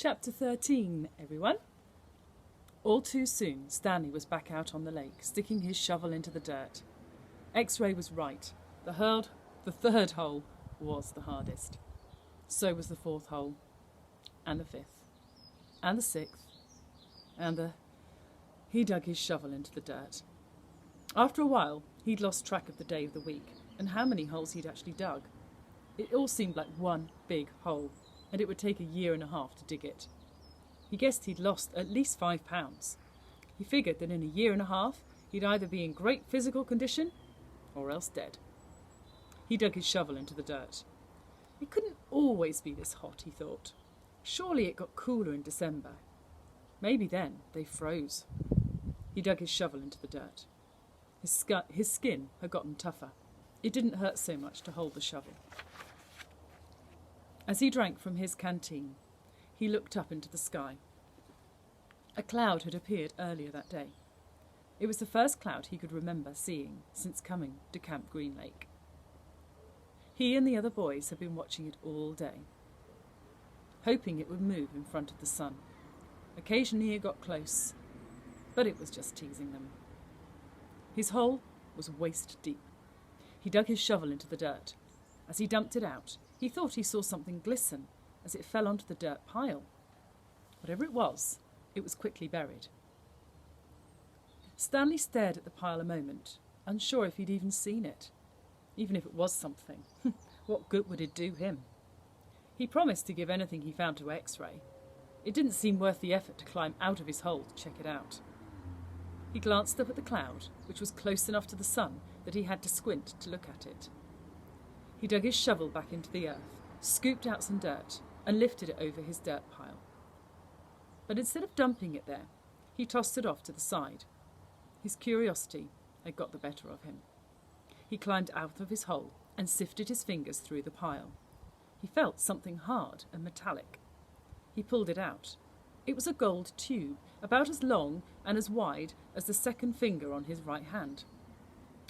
Chapter 13, everyone. All too soon, Stanley was back out on the lake, sticking his shovel into the dirt. X-Ray was right. The third hole was the hardest. So was the fourth hole, and the fifth, and the sixth, and He dug his shovel into the dirt. After a while, he'd lost track of the day of the week, and how many holes he'd actually dug. It all seemed like one big hole, and it would take a year and a half to dig it. He guessed he'd lost at least 5 pounds. He figured that in a year and a half, he'd either be in great physical condition or else dead. He dug his shovel into the dirt. It couldn't always be this hot, he thought. Surely it got cooler in December. Maybe then they froze. He dug his shovel into the dirt. His skin had gotten tougher. It didn't hurt so much to hold the shovel. As he drank from his canteen, he looked up into the sky. A cloud had appeared earlier that day. It was the first cloud he could remember seeing since coming to Camp Green Lake. He and the other boys had been watching it all day, hoping it would move in front of the sun. Occasionally it got close, but it was just teasing them. His hole was waist deep. He dug his shovel into the dirt. As he dumped it out, he thought he saw something glisten as it fell onto the dirt pile. Whatever it was quickly buried. Stanley stared at the pile a moment, unsure if he'd even seen it. Even if it was something, what good would it do him? He promised to give anything he found to X-Ray. It didn't seem worth the effort to climb out of his hole to check it out. He glanced up at the cloud, which was close enough to the sun that he had to squint to look at it. He dug his shovel back into the earth, scooped out some dirt, and lifted it over his dirt pile. But instead of dumping it there, he tossed it off to the side. His curiosity had got the better of him. He climbed out of his hole and sifted his fingers through the pile. He felt something hard and metallic. He pulled it out. It was a gold tube, about as long and as wide as the second finger on his right hand.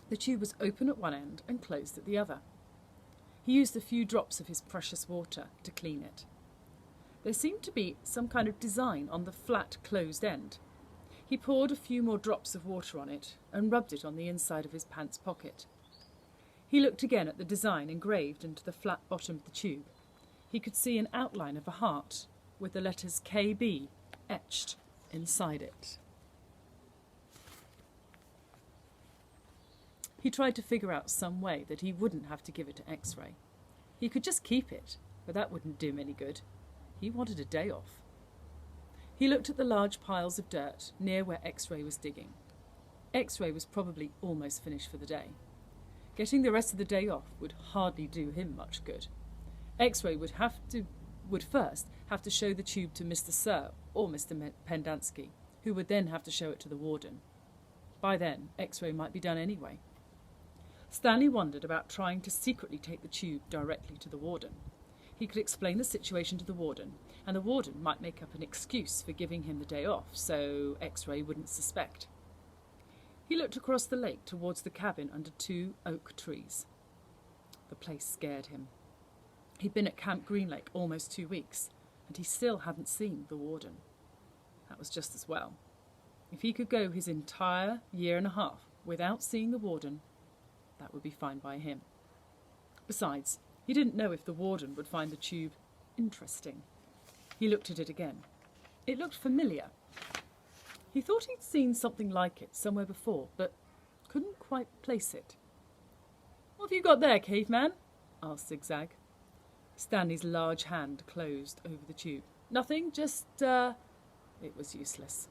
The tube was open at one end and closed at the other. He used a few drops of his precious water to clean it. There seemed to be some kind of design on the flat, closed end. He poured a few more drops of water on it and rubbed it on the inside of his pants pocket. He looked again at the design engraved into the flat bottom of the tube. He could see an outline of a heart with the letters KB etched inside it. He tried to figure out some way that he wouldn't have to give it to X-Ray. He could just keep it, but that wouldn't do him any good. He wanted a day off. He looked at the large piles of dirt near where X-Ray was digging. X-Ray was probably almost finished for the day. Getting the rest of the day off would hardly do him much good. X-Ray would first have to show the tube to Mr. Sir or Mr. Pendanski, who would then have to show it to the warden. By then, X-Ray might be done anyway. Stanley wondered about trying to secretly take the tube directly to the warden. He could explain the situation to the warden, and the warden might make up an excuse for giving him the day off, so X-Ray wouldn't suspect. He looked across the lake towards the cabin under 2 oak trees. The place scared him. He'd been at Camp Green Lake almost 2 weeks, and he still hadn't seen the warden. That was just as well. If he could go his entire year and a half without seeing the warden, that would be fine by him. Besides, he didn't know if the warden would find the tube interesting. He looked at it again. It looked familiar. He thought he'd seen something like it somewhere before, but couldn't quite place it. "What have you got there, caveman?" asked Zigzag. Stanley's large hand closed over the tube. "Nothing, just, It was useless.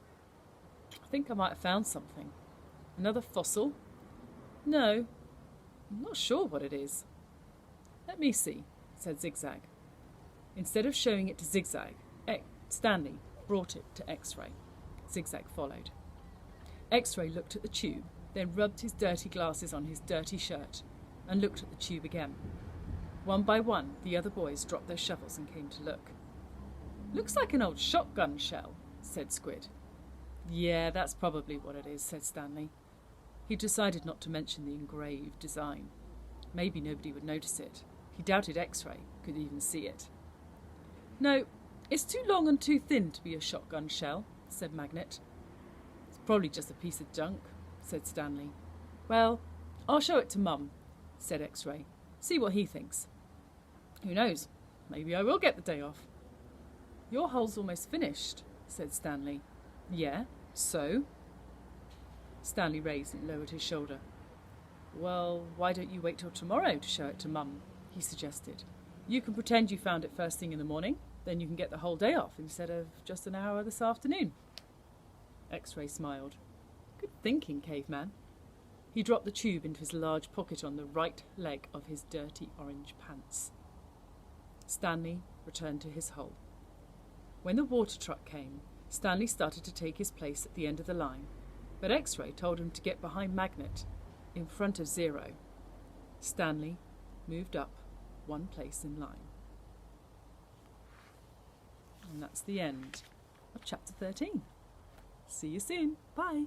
"I think I might have found something." "Another fossil?" "No, I'm not sure what it is." "Let me see," said Zigzag. Instead of showing it to Zigzag, Stanley brought it to X-Ray. Zigzag followed. X-Ray looked at the tube, then rubbed his dirty glasses on his dirty shirt and looked at the tube again. One by one, the other boys dropped their shovels and came to look. "Looks like an old shotgun shell," said Squid. "Yeah, that's probably what it is," said Stanley. He decided not to mention the engraved design. Maybe nobody would notice it. He doubted X-Ray could even see it. "No, It's too long and too thin to be a shotgun shell, said Magnet. It's probably just a piece of junk, said Stanley. Well, I'll show it to Mum, said X-Ray. See what he thinks. Who knows? Maybe I will get the day off. Your hull's almost finished, said Stanley. Yeah, so? Stanley raised and lowered his shoulder. Well, why don't you wait till tomorrow to show it to Mum, he suggested. You can pretend you found it first thing in the morning, then you can get the whole day off instead of just an hour this afternoon. X-Ray smiled. Good thinking, caveman. He dropped the tube into his large pocket on the right leg of his dirty orange pants. Stanley returned to his hole. When the water truck came, Stanley started to take his place at the end of the line, but X-Ray told him to get behind Magnet, in front of Zero. Stanley moved up one place in line. And that's the end of chapter 13. See you soon. Bye.